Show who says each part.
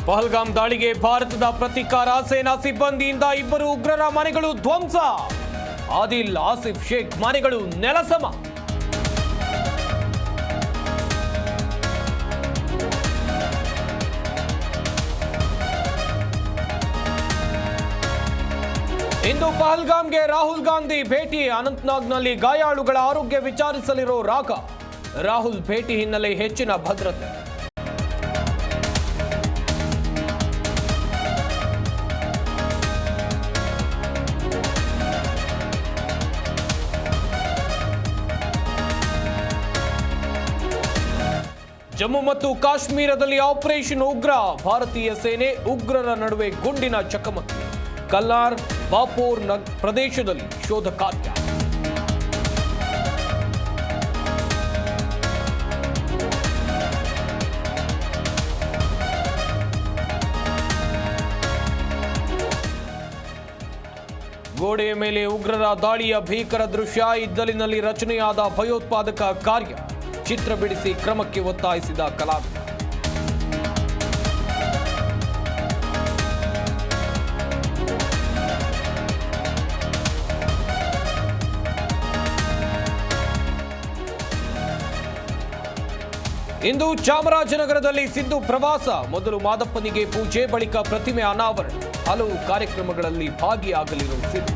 Speaker 1: ಪಹಲ್ಗಾಮ್ ದಾಳಿಗೆ ಭಾರತದ ಪ್ರತೀಕಾರ ಸೇನಾ ಸಿಬ್ಬಂದಿಯಿಂದ 2 ಉಗ್ರರ ಮನೆಗಳು ಧ್ವಂಸ. ಆದಿಲ್ ಆಸಿಫ್ ಶೇಖ್ ಮನೆಗಳು ನೆಲಸಮ. ಇಂದು ಪಹಲ್ಗಾಮ್ಗೆ ರಾಹುಲ್ ಗಾಂಧಿ ಭೇಟಿ. ಅನಂತನಾಗ್ನಲ್ಲಿ ಗಾಯಾಳುಗಳ ಆರೋಗ್ಯ ವಿಚಾರಿಸಲಿರೋ ರಾಹುಲ್ ಭೇಟಿ ಹಿನ್ನೆಲೆ ಹೆಚ್ಚಿನ ಭದ್ರತೆ. ಜಮ್ಮು ಮತ್ತು ಕಾಶ್ಮೀರದಲ್ಲಿ ಆಪರೇಷನ್ ಉಗ್ರ. ಭಾರತೀಯ ಸೇನೆ ಉಗ್ರರ ನಡುವೆ ಗುಂಡಿನ ಚಕಮಕಿ. ಕಲ್ಲಾರ್ ಬಾಪೋರ್ ಪ್ರದೇಶದಲ್ಲಿ ಶೋಧ ಕಾರ್ಯ. ಗೋಡೆಯ ಮೇಲೆ ಉಗ್ರರ ದಾಳಿಯ ಭೀಕರ ದೃಶ್ಯ. ಇದ್ದಲಿನಲ್ಲಿ ರಚನೆಯಾದ ಭಯೋತ್ಪಾದಕ ಕಾರ್ಯ. ಚಿತ್ರ ಬಿಡಿಸಿ ಕ್ರಮಕ್ಕೆ ಒತ್ತಾಯಿಸಿದ ಕಲಾವಿದ. ಇಂದು ಚಾಮರಾಜನಗರದಲ್ಲಿ ಸಿದ್ದು ಪ್ರವಾಸ. ಮೊದಲು ಮಾದಪ್ಪನಿಗೆ ಪೂಜೆ, ಬಳಿಕ ಪ್ರತಿಮೆ ಅನಾವರಣ. ಹಲವು ಕಾರ್ಯಕ್ರಮಗಳಲ್ಲಿ ಭಾಗಿಯಾಗಲಿರುವ ಸಿದ್ದು.